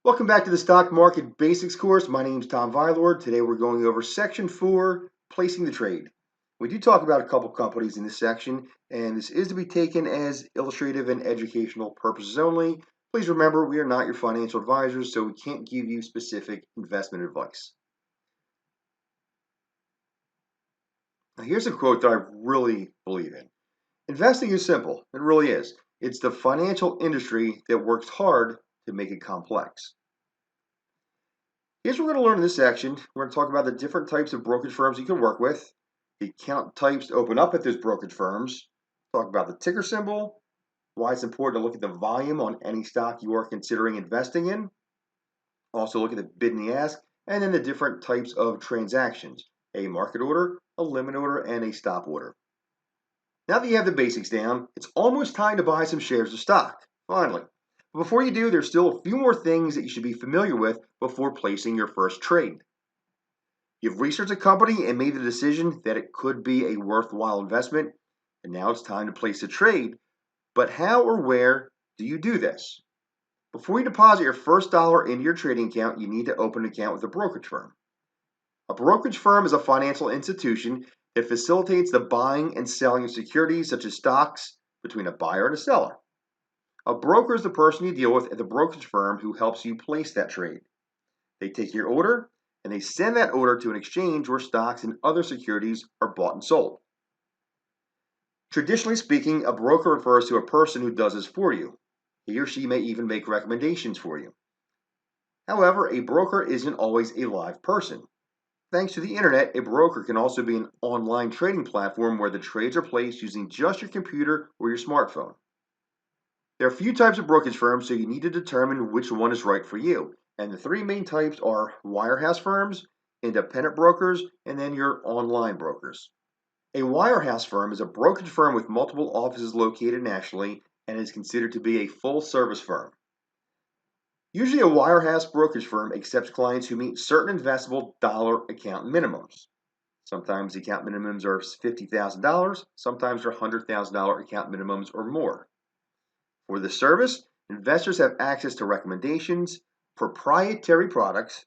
Welcome back to the Stock Market Basics course. My name is Tom Vylord. Today we're going over Section 4, Placing the Trade. We do talk about a couple companies in this section, and this is to be taken as illustrative and educational purposes only. Please remember, we are not your financial advisors, so we can't give you specific investment advice. Now, here's a quote that I really believe in. Investing is simple. It really is. It's the financial industry that works hard to make it complex. Here's what we're going to learn in this section. We're going to talk about the different types of brokerage firms you can work with, the account types to open up at those brokerage firms, talk about the ticker symbol, why it's important to look at the volume on any stock you are considering investing in, also look at the bid and the ask, and then the different types of transactions, a market order, a limit order, and a stop order. Now that you have the basics down, it's almost time to buy some shares of stock, finally. But before you do, there's still a few more things that you should be familiar with before placing your first trade. You've researched a company and made the decision that it could be a worthwhile investment, and now it's time to place a trade. But how or where do you do this? Before you deposit your first dollar into your trading account, you need to open an account with a brokerage firm. A brokerage firm is a financial institution that facilitates the buying and selling of securities such as stocks between a buyer and a seller. A broker is the person you deal with at the brokerage firm who helps you place that trade. They take your order and they send that order to an exchange where stocks and other securities are bought and sold. Traditionally speaking, a broker refers to a person who does this for you. He or she may even make recommendations for you. However, a broker isn't always a live person. Thanks to the internet, a broker can also be an online trading platform where the trades are placed using just your computer or your smartphone. There are a few types of brokerage firms, so you need to determine which one is right for you. And the three main types are wirehouse firms, independent brokers, and then your online brokers. A wirehouse firm is a brokerage firm with multiple offices located nationally and is considered to be a full-service firm. Usually a wirehouse brokerage firm accepts clients who meet certain investable dollar account minimums. Sometimes the account minimums are $50,000, sometimes they're $100,000 account minimums or more. For this service, investors have access to recommendations, proprietary products,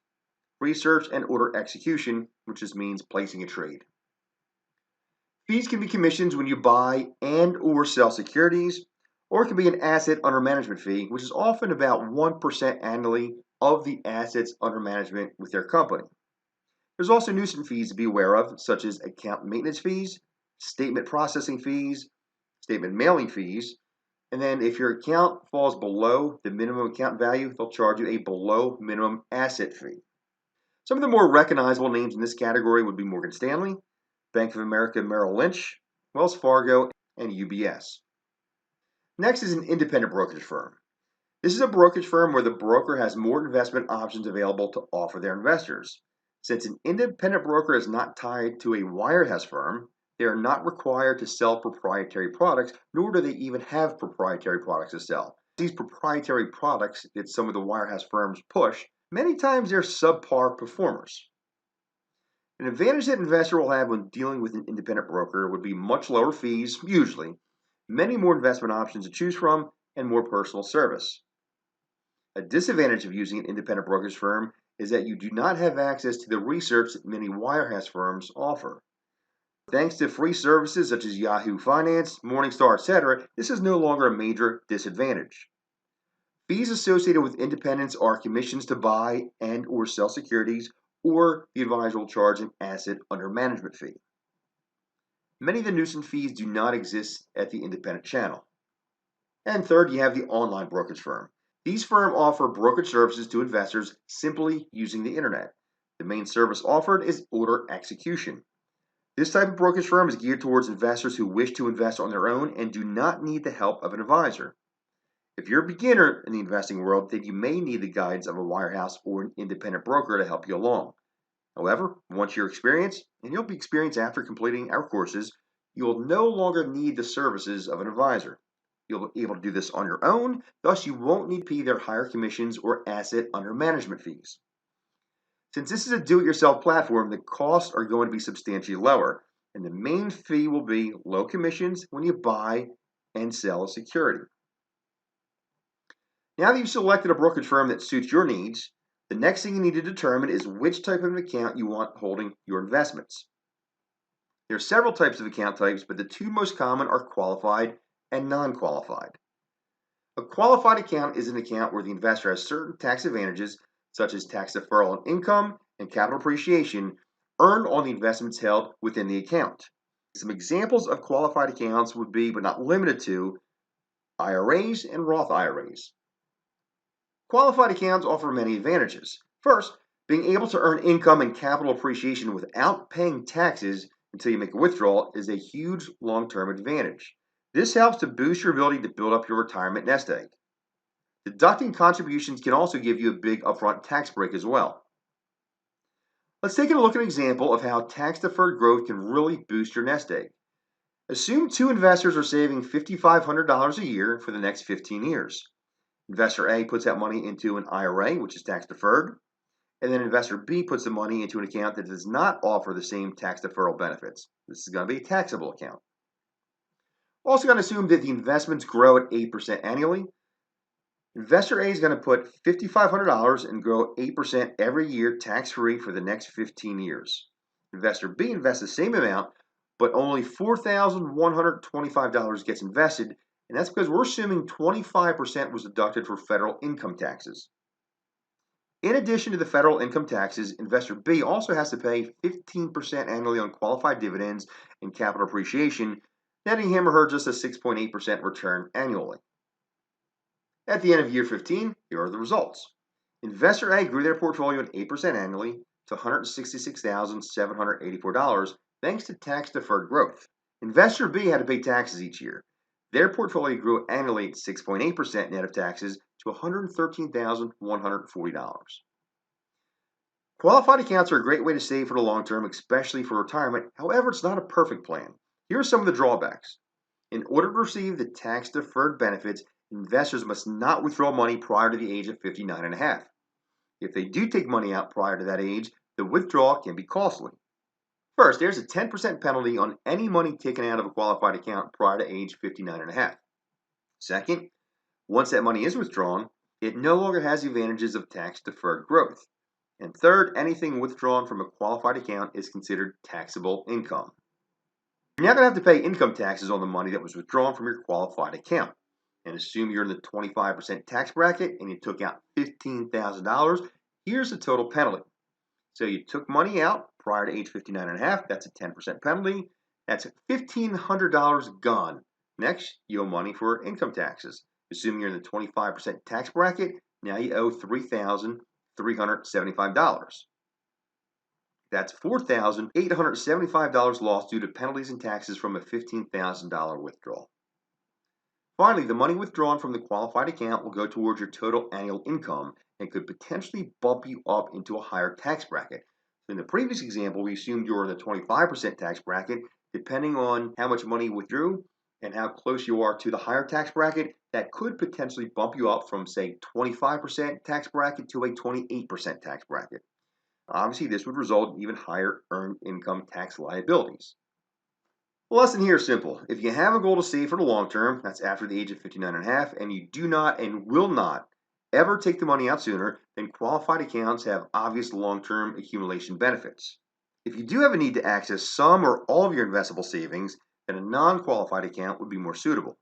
research, and order execution, which just means placing a trade. Fees can be commissions when you buy and or sell securities, or it can be an asset under management fee, which is often about 1% annually of the assets under management with their company. There's also nuisance fees to be aware of, such as account maintenance fees, statement processing fees, statement mailing fees, and then if your account falls below the minimum account value, they'll charge you a below minimum asset fee. Some of the more recognizable names in this category would be Morgan Stanley, Bank of America Merrill Lynch, Wells Fargo, and UBS. Next is an independent brokerage firm. This is a brokerage firm where the broker has more investment options available to offer their investors. Since an independent broker is not tied to a wirehouse firm, they are not required to sell proprietary products, nor do they even have proprietary products to sell. These proprietary products that some of the wirehouse firms push, many times they're subpar performers. An advantage that an investor will have when dealing with an independent broker would be much lower fees, usually, many more investment options to choose from, and more personal service. A disadvantage of using an independent brokerage firm is that you do not have access to the research that many wirehouse firms offer. Thanks to free services such as Yahoo Finance, Morningstar, etc., this is no longer a major disadvantage. Fees associated with independence are commissions to buy and or sell securities, or the advisor will charge an asset under management fee. Many of the nuisance fees do not exist at the independent channel. And third, you have the online brokerage firm. These firms offer brokerage services to investors simply using the internet. The main service offered is order execution. This type of brokerage firm is geared towards investors who wish to invest on their own and do not need the help of an advisor. If you're a beginner in the investing world, then you may need the guidance of a wirehouse or an independent broker to help you along. However, once you're experienced, and you'll be experienced after completing our courses, you will no longer need the services of an advisor. You'll be able to do this on your own, thus you won't need to pay their higher commissions or asset under management fees. Since this is a do-it-yourself platform, the costs are going to be substantially lower, and the main fee will be low commissions when you buy and sell a security. Now that you've selected a brokerage firm that suits your needs, the next thing you need to determine is which type of account you want holding your investments. There are several types of account types, but the two most common are qualified and non-qualified. A qualified account is an account where the investor has certain tax advantages, such as tax deferral on income and capital appreciation, earned on the investments held within the account. Some examples of qualified accounts would be, but not limited to, IRAs and Roth IRAs. Qualified accounts offer many advantages. First, being able to earn income and capital appreciation without paying taxes until you make a withdrawal is a huge long-term advantage. This helps to boost your ability to build up your retirement nest egg. Deducting contributions can also give you a big upfront tax break as well. Let's take a look at an example of how tax-deferred growth can really boost your nest egg. Assume two investors are saving $5,500 a year for the next 15 years. Investor A puts that money into an IRA, which is tax-deferred, and then investor B puts the money into an account that does not offer the same tax deferral benefits. This is going to be a taxable account. Also going to assume that the investments grow at 8% annually. Investor A is going to put $5,500 and grow 8% every year tax-free for the next 15 years. Investor B invests the same amount, but only $4,125 gets invested, and that's because we're assuming 25% was deducted for federal income taxes. In addition to the federal income taxes, investor B also has to pay 15% annually on qualified dividends and capital appreciation, netting him or her just a 6.8% return annually. At the end of year 15, here are the results. Investor A grew their portfolio at 8% annually to $166,784 thanks to tax-deferred growth. Investor B had to pay taxes each year. Their portfolio grew annually at 6.8% net of taxes to $113,140. Qualified accounts are a great way to save for the long term, especially for retirement. However, it's not a perfect plan. Here are some of the drawbacks. In order to receive the tax-deferred benefits, investors must not withdraw money prior to the age of 59 and a half. If they do take money out prior to that age, the withdrawal can be costly. First, there's a 10% penalty on any money taken out of a qualified account prior to age 59 and a half. Second, once that money is withdrawn, it no longer has the advantages of tax-deferred growth. And third, anything withdrawn from a qualified account is considered taxable income. You're now going to have to pay income taxes on the money that was withdrawn from your qualified account. And assume you're in the 25% tax bracket and you took out $15,000, here's the total penalty. So you took money out prior to age 59 and a half, that's a 10% penalty. That's $1,500 gone. Next, you owe money for income taxes. Assuming you're in the 25% tax bracket, now you owe $3,375. That's $4,875 lost due to penalties and taxes from a $15,000 withdrawal. Finally, the money withdrawn from the qualified account will go towards your total annual income and could potentially bump you up into a higher tax bracket. In the previous example, we assumed you were in the 25% tax bracket. Depending on how much money you withdrew and how close you are to the higher tax bracket, that could potentially bump you up from, say, 25% tax bracket to a 28% tax bracket. Obviously, this would result in even higher earned income tax liabilities. The lesson here is simple. If you have a goal to save for the long term, that's after the age of 59 and a half, and you do not and will not ever take the money out sooner, then qualified accounts have obvious long-term accumulation benefits. If you do have a need to access some or all of your investable savings, then a non-qualified account would be more suitable.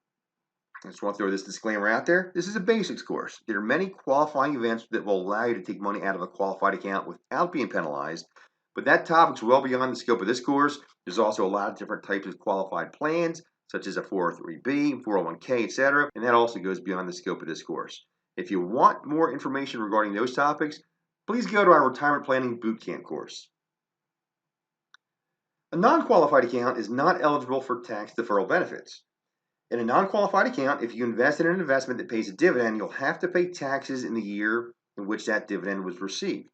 I just want to throw this disclaimer out there. This is a basics course. There are many qualifying events that will allow you to take money out of a qualified account without being penalized, but that topic's well beyond the scope of this course. There's also a lot of different types of qualified plans, such as a 403b, 401k, etc., and that also goes beyond the scope of this course. If you want more information regarding those topics, please go to our Retirement Planning Bootcamp course. A non-qualified account is not eligible for tax deferral benefits. In a non-qualified account, if you invest in an investment that pays a dividend, you'll have to pay taxes in the year in which that dividend was received.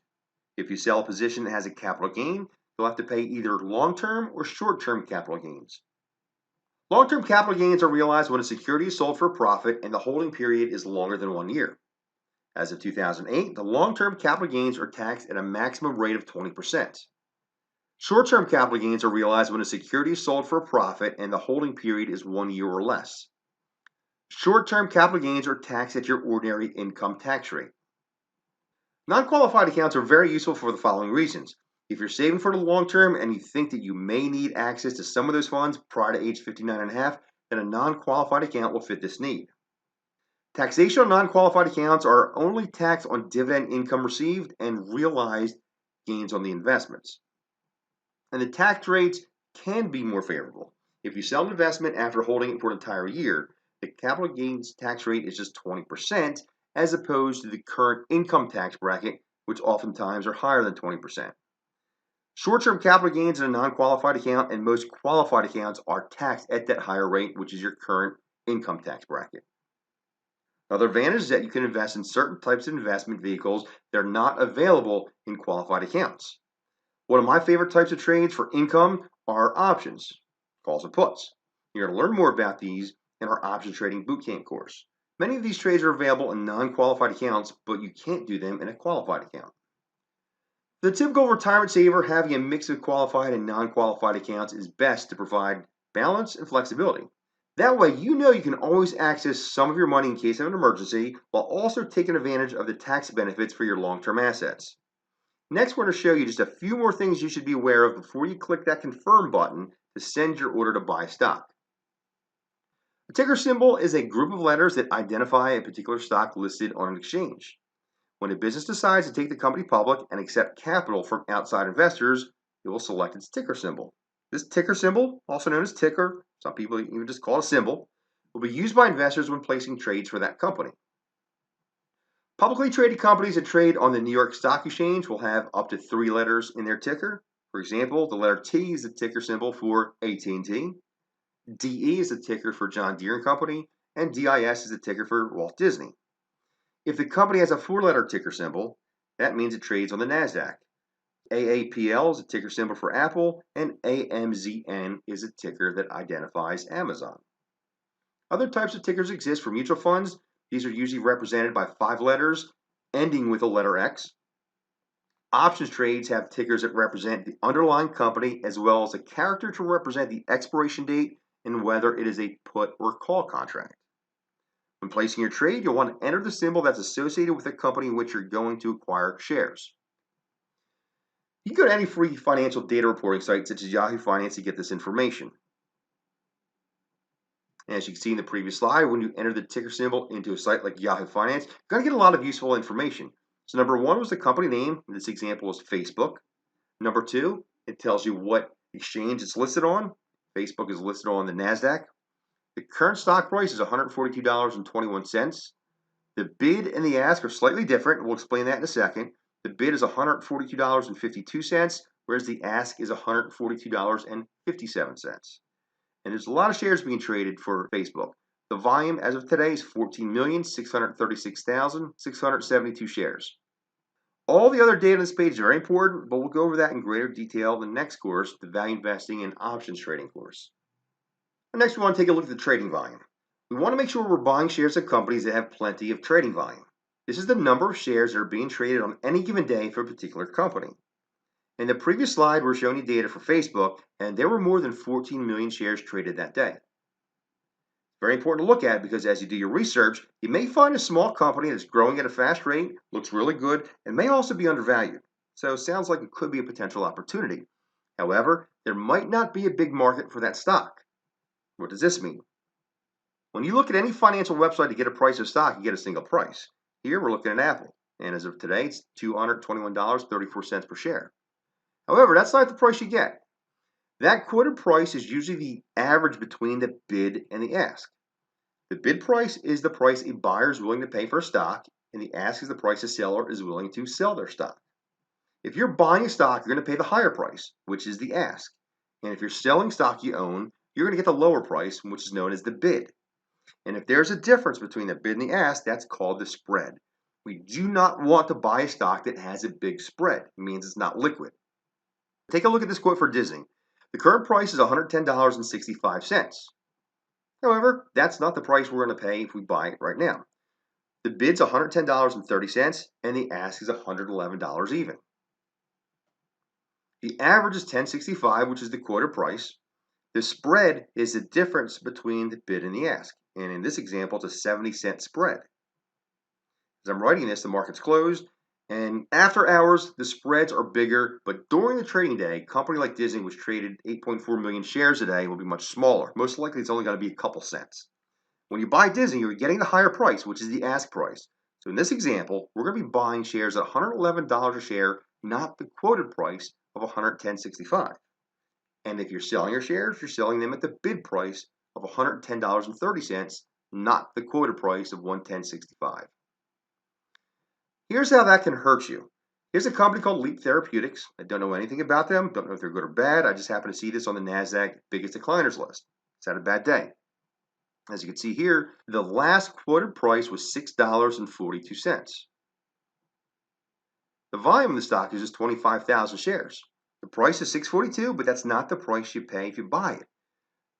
If you sell a position that has a capital gain, you'll have to pay either long-term or short-term capital gains. Long-term capital gains are realized when a security is sold for a profit and the holding period is longer than 1 year. As of 2008, the long-term capital gains are taxed at a maximum rate of 20%. Short-term capital gains are realized when a security is sold for a profit and the holding period is 1 year or less. Short-term capital gains are taxed at your ordinary income tax rate. Non-qualified accounts are very useful for the following reasons. If you're saving for the long term and you think that you may need access to some of those funds prior to age 59 and a half, then a non-qualified account will fit this need. Taxation on non-qualified accounts are only taxed on dividend income received and realized gains on the investments. And the tax rates can be more favorable. If you sell an investment after holding it for an entire year, the capital gains tax rate is just 20% as opposed to the current income tax bracket, which oftentimes are higher than 20%. Short-term capital gains in a non-qualified account and most qualified accounts are taxed at that higher rate, which is your current income tax bracket. Another advantage is that you can invest in certain types of investment vehicles that are not available in qualified accounts. One of my favorite types of trades for income are options, calls and puts. You're going to learn more about these in our option trading bootcamp course. Many of these trades are available in non-qualified accounts, but you can't do them in a qualified account. The typical retirement saver having a mix of qualified and non-qualified accounts is best to provide balance and flexibility. That way, you know you can always access some of your money in case of an emergency while also taking advantage of the tax benefits for your long-term assets. Next, we're going to show you just a few more things you should be aware of before you click that confirm button to send your order to buy stock. A ticker symbol is a group of letters that identify a particular stock listed on an exchange. When a business decides to take the company public and accept capital from outside investors, it will select its ticker symbol. This ticker symbol, also known as ticker, some people even just call it a symbol, will be used by investors when placing trades for that company. Publicly traded companies that trade on the New York Stock Exchange will have up to 3 letters in their ticker. For example, the letter T is the ticker symbol for AT&T, DE is the ticker for John Deere and Company, and DIS is the ticker for Walt Disney. If the company has a 4-letter ticker symbol, that means it trades on the NASDAQ. AAPL is a ticker symbol for Apple, and AMZN is a ticker that identifies Amazon. Other types of tickers exist for mutual funds. These are usually represented by 5 letters, ending with a letter X. Options trades have tickers that represent the underlying company as well as a character to represent the expiration date and whether it is a put or call contract. When placing your trade, you'll want to enter the symbol that's associated with the company in which you're going to acquire shares. You can go to any free financial data reporting site such as Yahoo Finance to get this information. And as you can see in the previous slide, when you enter the ticker symbol into a site like Yahoo Finance, you're going to get a lot of useful information. So number 1 was the company name. In this example was Facebook. Number 2, it tells you what exchange it's listed on. Facebook is listed on the NASDAQ. The current stock price is $142.21. The bid and the ask are slightly different. We'll explain that in a second. The bid is $142.52, whereas the ask is $142.57. And there's a lot of shares being traded for Facebook. The volume as of today is 14,636,672 shares. All the other data on this page is very important, but we'll go over that in greater detail in the next course, the Value Investing and Options Trading course. Next, we want to take a look at the trading volume. We want to make sure we're buying shares of companies that have plenty of trading volume. This is the number of shares that are being traded on any given day for a particular company. In the previous slide, we're showing you data for Facebook, and there were more than 14 million shares traded that day. Very important to look at because as you do your research, you may find a small company that's growing at a fast rate, looks really good, and may also be undervalued. So it sounds like it could be a potential opportunity. However, there might not be a big market for that stock. What does this mean? When you look at any financial website to get a price of stock, you get a single price. Here we're looking at Apple, and as of today, it's $221.34 per share. However, that's not the price you get. That quoted price is usually the average between the bid and the ask. The bid price is the price a buyer is willing to pay for a stock, and the ask is the price a seller is willing to sell their stock. If you're buying a stock, you're going to pay the higher price, which is the ask. And if you're selling stock you own, you're going to get the lower price, which is known as the bid. And if there's a difference between the bid and the ask, that's called the spread. We do not want to buy a stock that has a big spread. It means it's not liquid. Take a look at this quote for Disney. The current price is $110.65. However, that's not the price we're going to pay if we buy it right now. The bid's $110.30 and the ask is $111 even. The average is $10.65, which is the quoted price. The spread is the difference between the bid and the ask. And in this example, it's a 70-cent spread. As I'm writing this, the market's closed, and after hours, the spreads are bigger. But during the trading day, a company like Disney, which traded 8.4 million shares a day, will be much smaller. Most likely, it's only going to be a couple cents. When you buy Disney, you're getting the higher price, which is the ask price. So in this example, we're going to be buying shares at $111 a share, not the quoted price of $110.65. And if you're selling your shares, you're selling them at the bid price of $110.30, not the quoted price of $110.65. Here's how that can hurt you. Here's a company called Leap Therapeutics. I don't know anything about them. Don't know if they're good or bad. I just happen to see this on the NASDAQ biggest decliners list. It's had a bad day. As you can see here, the last quoted price was $6.42. The volume of the stock is just 25,000 shares. The price is $6.42, but that's not the price you pay if you buy it.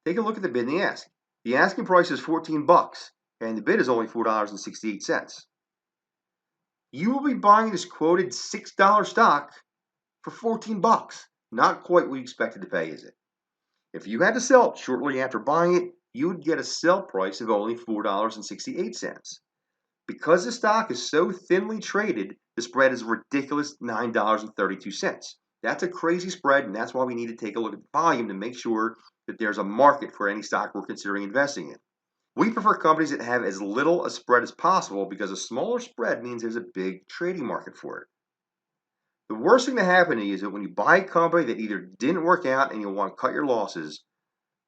Take a look at the bid and the ask. The asking price is $14, and the bid is only $4.68. You will be buying this quoted $6 stock for $14. Not quite what you expected to pay, is it? If you had to sell it shortly after buying it, you would get a sell price of only $4.68. Because the stock is so thinly traded, the spread is a ridiculous $9.32. That's a crazy spread, and that's why we need to take a look at the volume to make sure that there's a market for any stock we're considering investing in. We prefer companies that have as little a spread as possible because a smaller spread means there's a big trading market for it. The worst thing to happen to you is that when you buy a company that either didn't work out and you want to cut your losses,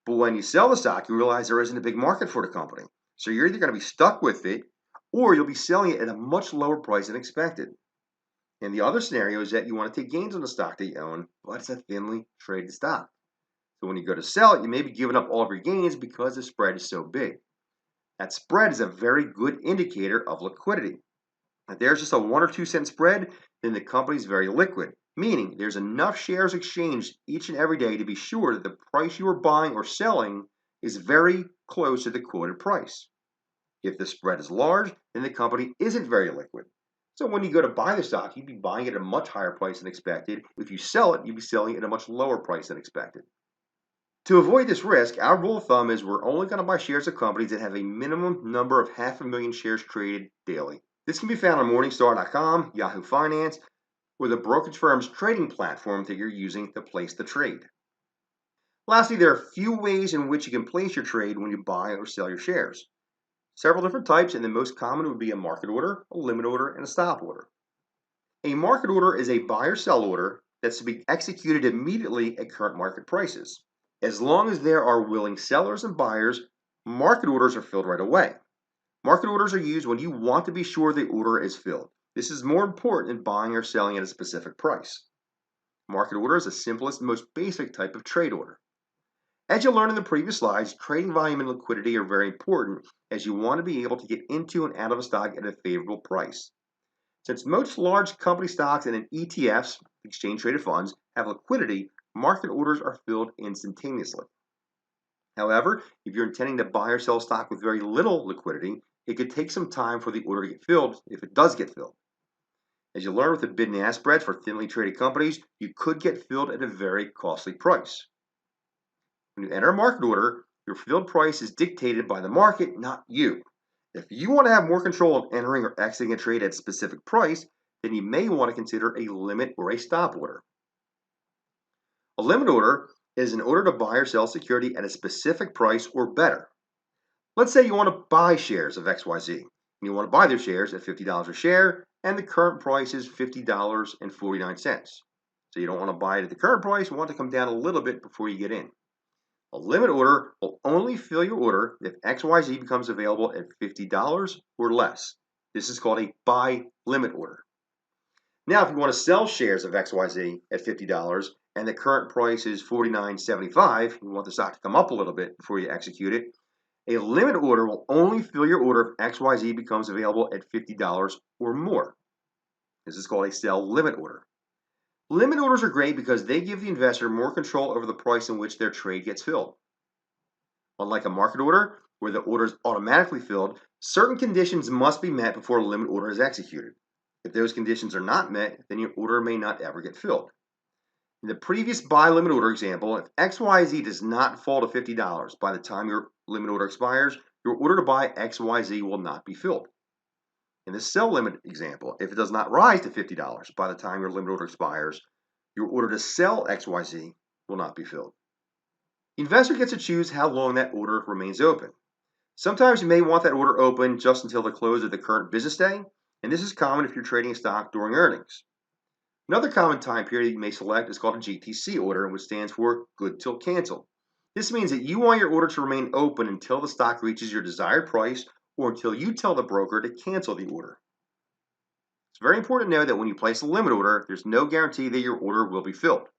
but when you sell the stock, you realize there isn't a big market for the company. So you're either going to be stuck with it or you'll be selling it at a much lower price than expected. And the other scenario is that you want to take gains on the stock that you own, but it's a thinly traded stock. So when you go to sell it, you may be giving up all of your gains because the spread is so big. That spread is a very good indicator of liquidity. If there's just a 1 or 2 cent spread, then the company is very liquid, meaning there's enough shares exchanged each and every day to be sure that the price you are buying or selling is very close to the quoted price. If the spread is large, then the company isn't very liquid. So when you go to buy the stock, you'd be buying it at a much higher price than expected. If you sell it, you'd be selling it at a much lower price than expected. To avoid this risk, our rule of thumb is we're only going to buy shares of companies that have a minimum number of 500,000 shares traded daily. This can be found on Morningstar.com, Yahoo Finance, or the brokerage firm's trading platform that you're using to place the trade. Lastly, there are a few ways in which you can place your trade when you buy or sell your shares. Several different types, and the most common would be a market order, a limit order, and a stop order. A market order is a buy or sell order that's to be executed immediately at current market prices. As long as there are willing sellers and buyers, market orders are filled right away. Market orders are used when you want to be sure the order is filled. This is more important than buying or selling at a specific price. Market order is the simplest and most basic type of trade order. As you learned in the previous slides, trading volume and liquidity are very important as you want to be able to get into and out of a stock at a favorable price. Since most large company stocks and ETFs, exchange traded funds, have liquidity, market orders are filled instantaneously. However, if you're intending to buy or sell stock with very little liquidity, it could take some time for the order to get filled if it does get filled. As you learn with the bid and ask spreads for thinly traded companies, you could get filled at a very costly price. When you enter a market order, your filled price is dictated by the market, not you. If you want to have more control of entering or exiting a trade at a specific price, then you may want to consider a limit or a stop order. A limit order is an order to buy or sell security at a specific price or better. Let's say you want to buy shares of XYZ, and you want to buy their shares at $50 a share, and the current price is $50.49. So you don't want to buy it at the current price, you want to come down a little bit before you get in. A limit order will only fill your order if XYZ becomes available at $50 or less. This is called a buy limit order. Now, if you want to sell shares of XYZ at $50 and the current price is $49.75, you want the stock to come up a little bit before you execute it, a limit order will only fill your order if XYZ becomes available at $50 or more. This is called a sell limit order. Limit orders are great because they give the investor more control over the price in which their trade gets filled. Unlike a market order, where the order is automatically filled, certain conditions must be met before a limit order is executed. If those conditions are not met, then your order may not ever get filled. In the previous buy limit order example, if XYZ does not fall to $50 by the time your limit order expires, your order to buy XYZ will not be filled. In the sell limit example, if it does not rise to $50 by the time your limit order expires, your order to sell XYZ will not be filled. The investor gets to choose how long that order remains open. Sometimes you may want that order open just until the close of the current business day, and this is common if you're trading a stock during earnings. Another common time period you may select is called a GTC order, which stands for good till canceled. This means that you want your order to remain open until the stock reaches your desired price or until you tell the broker to cancel the order. It's very important to know that when you place a limit order, there's no guarantee that your order will be filled.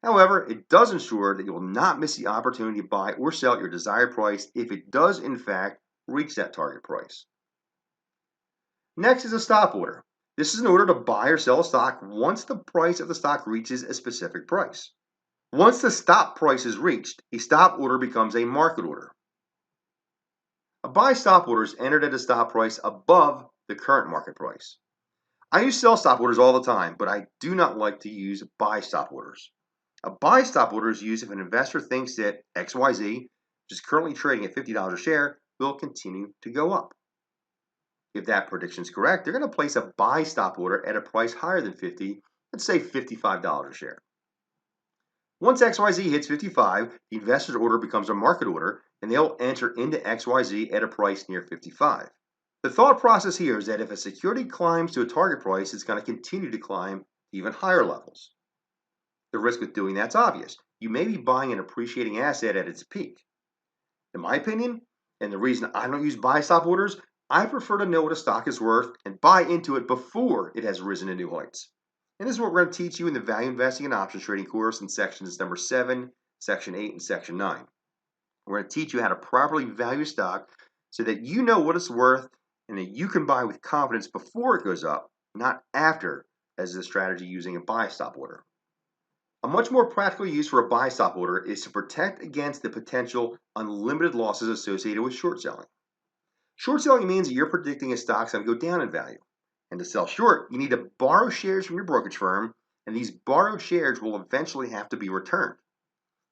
However, it does ensure that you will not miss the opportunity to buy or sell at your desired price if it does in fact reach that target price. Next is a stop order. This is an order to buy or sell a stock once the price of the stock reaches a specific price. Once the stop price is reached, a stop order becomes a market order. A buy stop order is entered at a stop price above the current market price. I use sell stop orders all the time, but I do not like to use buy stop orders. A buy stop order is used if an investor thinks that XYZ, which is currently trading at $50 a share, will continue to go up. If that prediction is correct, they're going to place a buy stop order at a price higher than 50, let's say $55 a share. Once XYZ hits 55, the investor's order becomes a market order, and they'll enter into XYZ at a price near 55. The thought process here is that if a security climbs to a target price, it's going to continue to climb to even higher levels. The risk with doing that's obvious. You may be buying an appreciating asset at its peak. In my opinion, and the reason I don't use buy stop orders, I prefer to know what a stock is worth and buy into it before it has risen to new heights. And this is what we're going to teach you in the Value Investing and Options Trading course in sections number 7, section 8, and section 9. We're going to teach you how to properly value stock so that you know what it's worth and that you can buy with confidence before it goes up, not after, as a strategy using a buy stop order. A much more practical use for a buy stop order is to protect against the potential unlimited losses associated with short selling. Short selling means that you're predicting a stock's going to go down in value. And to sell short, you need to borrow shares from your brokerage firm, and these borrowed shares will eventually have to be returned.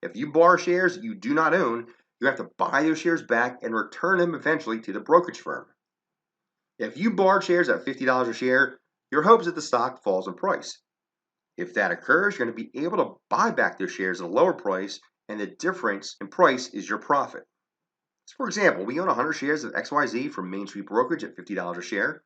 If you borrow shares you do not own, you have to buy those shares back and return them eventually to the brokerage firm. If you borrowed shares at $50 a share, your hope is that the stock falls in price. If that occurs, you're going to be able to buy back those shares at a lower price, and the difference in price is your profit. So for example, we own 100 shares of XYZ from Main Street Brokerage at $50 a share.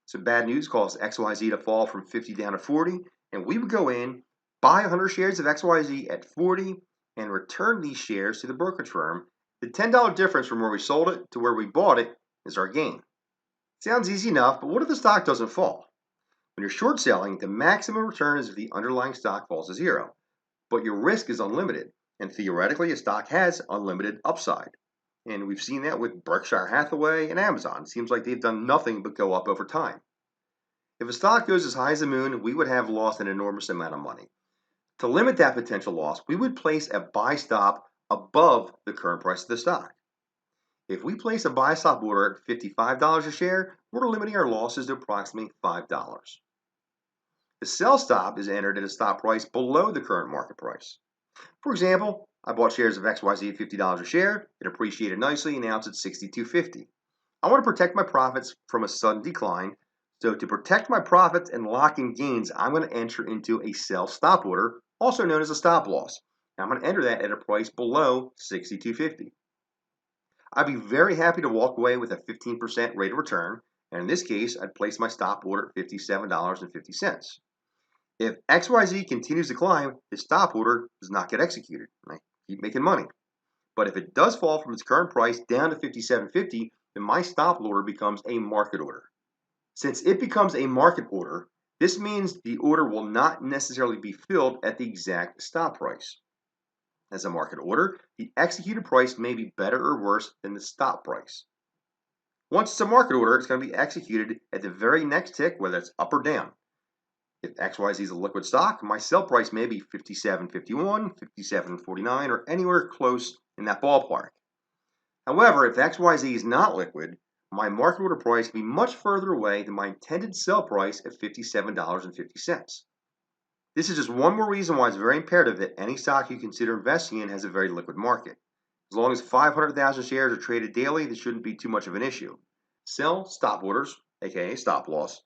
Some bad news caused XYZ to fall from 50 down to 40, and we would go in, buy 100 shares of XYZ at 40, and return these shares to the brokerage firm. The $10 difference from where we sold it to where we bought it is our gain. Sounds easy enough, but what if the stock doesn't fall? When you're short selling, the maximum return is if the underlying stock falls to zero, but your risk is unlimited, and theoretically a stock has unlimited upside. And we've seen that with Berkshire Hathaway and Amazon. It seems like they've done nothing but go up over time. If a stock goes as high as the moon, we would have lost an enormous amount of money. To limit that potential loss, we would place a buy stop above the current price of the stock. If we place a buy stop order at $55 a share, we're limiting our losses to approximately $5. The sell stop is entered at a stop price below the current market price. For example, I bought shares of XYZ at $50 a share. It appreciated nicely and now it's at $62.50. I want to protect my profits from a sudden decline. So to protect my profits and lock in gains, I'm going to enter into a sell stop order, also known as a stop loss. Now I'm going to enter that at a price below $62.50. I'd be very happy to walk away with a 15% rate of return, and in this case, I'd place my stop order at $57.50. If XYZ continues to climb, the stop order does not get executed. I keep making money. But if it does fall from its current price down to $57.50, then my stop order becomes a market order. Since it becomes a market order, this means the order will not necessarily be filled at the exact stop price. As a market order, the executed price may be better or worse than the stop price. Once it's a market order, it's going to be executed at the very next tick, whether it's up or down. If XYZ is a liquid stock, my sell price may be $57.51, $57.49, or anywhere close in that ballpark. However, if XYZ is not liquid, my market order price will be much further away than my intended sell price at $57.50. This is just one more reason why it's very imperative that any stock you consider investing in has a very liquid market. As long as 500,000 shares are traded daily, this shouldn't be too much of an issue. Sell stop orders, aka stop loss,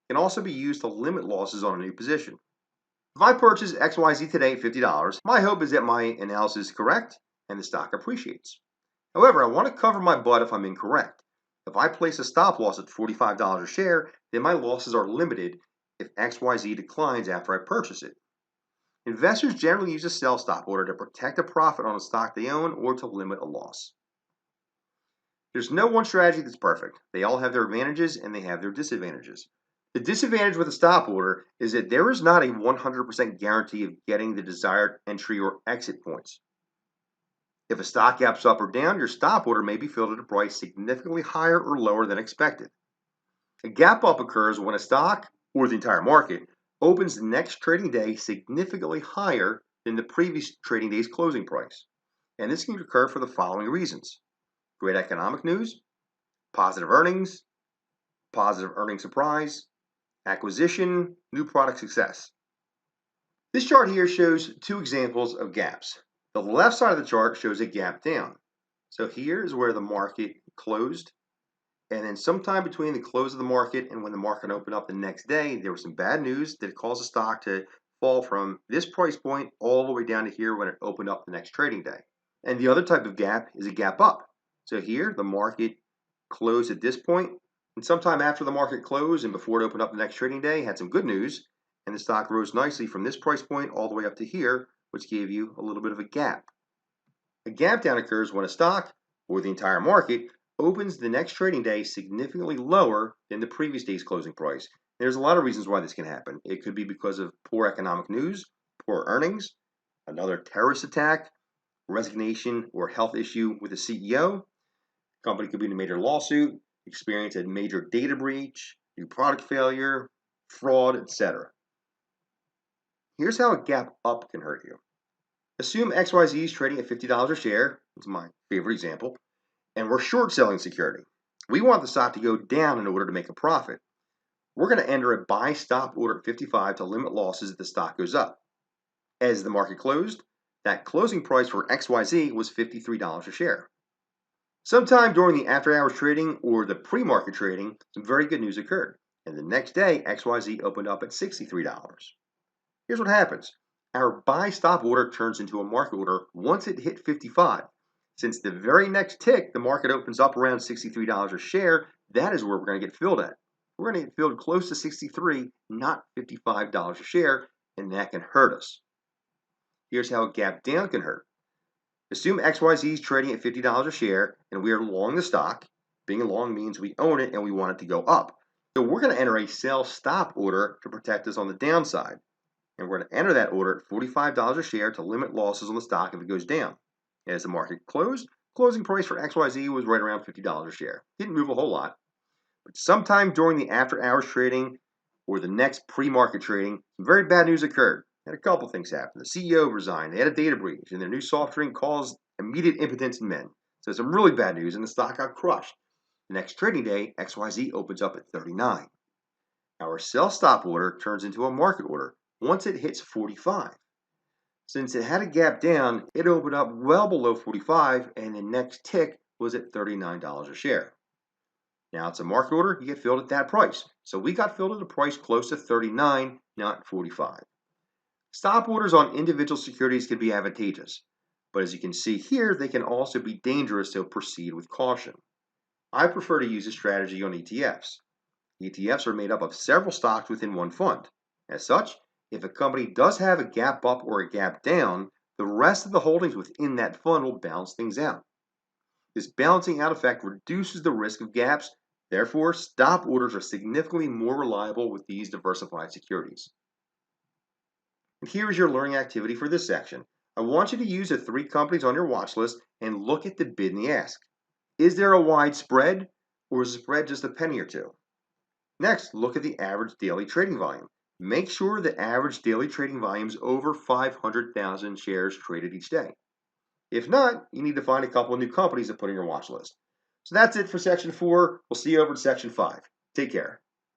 can also be used to limit losses on a new position. If I purchase XYZ today at $50, my hope is that my analysis is correct and the stock appreciates. However, I want to cover my butt if I'm incorrect. If I place a stop loss at $45 a share, then my losses are limited if XYZ declines after I purchase it. Investors generally use a sell stop order to protect a profit on a stock they own or to limit a loss. There's no one strategy that's perfect. They all have their advantages and they have their disadvantages. The disadvantage with a stop order is that there is not a 100% guarantee of getting the desired entry or exit points. If a stock gaps up or down, your stop order may be filled at a price significantly higher or lower than expected. A gap up occurs when a stock, or the entire market, opens the next trading day significantly higher than the previous trading day's closing price. And this can occur for the following reasons: great economic news, positive earnings surprise, acquisition, new product success. This chart here shows two examples of gaps. The left side of the chart shows a gap down. So here is where the market closed, and then sometime between the close of the market and when the market opened up the next day, there was some bad news that caused the stock to fall from this price point all the way down to here when it opened up the next trading day. And the other type of gap is a gap up. So here the market closed at this point, and sometime after the market closed and before it opened up the next trading day, had some good news, and the stock rose nicely from this price point all the way up to here, which gave you a little bit of a gap. A gap down occurs when a stock, or the entire market, opens the next trading day significantly lower than the previous day's closing price. There's a lot of reasons why this can happen. It could be because of poor economic news, poor earnings, another terrorist attack, resignation or health issue with the CEO. The company could be in a major lawsuit, experience a major data breach, new product failure, fraud, etc. Here's how a gap up can hurt you. Assume XYZ is trading at $50 a share. It's my favorite example. And we're short selling security. We want the stock to go down in order to make a profit. We're going to enter a buy stop order at 55 to limit losses if the stock goes up. As the market closed, that closing price for XYZ was $53 a share. Sometime during the after hours trading or the pre-market trading, some very good news occurred. And the next day, XYZ opened up at $63. Here's what happens. Our buy stop order turns into a market order once it hit 55. Since the very next tick, the market opens up around $63 a share, that is where we're going to get filled at. We're going to get filled close to 63, not $55 a share, and that can hurt us. Here's how a gap down can hurt. Assume XYZ is trading at $50 a share, and we are long the stock. Being long means we own it and we want it to go up. So we're going to enter a sell stop order to protect us on the downside. And we're going to enter that order at $45 a share to limit losses on the stock if it goes down. As the market closed, closing price for XYZ was right around $50 a share. Didn't move a whole lot. But sometime during the after hours trading or the next pre-market trading, some very bad news occurred. And a couple things happened. The CEO resigned, they had a data breach, and their new soft drink caused immediate impotence in men. So some really bad news, and the stock got crushed. The next trading day, XYZ opens up at 39. Our sell stop order turns into a market order once it hits 45. Since it had a gap down, it opened up well below 45, and the next tick was at $39 a share. Now it's a market order, you get filled at that price. So we got filled at a price close to 39, not 45. Stop orders on individual securities can be advantageous, but as you can see here, they can also be dangerous, so proceed with caution. I prefer to use a strategy on ETFs. ETFs are made up of several stocks within one fund. As such, if a company does have a gap up or a gap down, the rest of the holdings within that fund will balance things out. This balancing out effect reduces the risk of gaps. Therefore, stop orders are significantly more reliable with these diversified securities. And here is your learning activity for this section. I want you to use the 3 companies on your watch list and look at the bid and the ask. Is there a wide spread, or is the spread just a penny or two? Next, look at the average daily trading volume. Make sure the average daily trading volume is over 500,000 shares traded each day. If not, you need to find a couple of new companies to put on your watch list. So that's it for section 4. We'll see you over in section 5. Take care.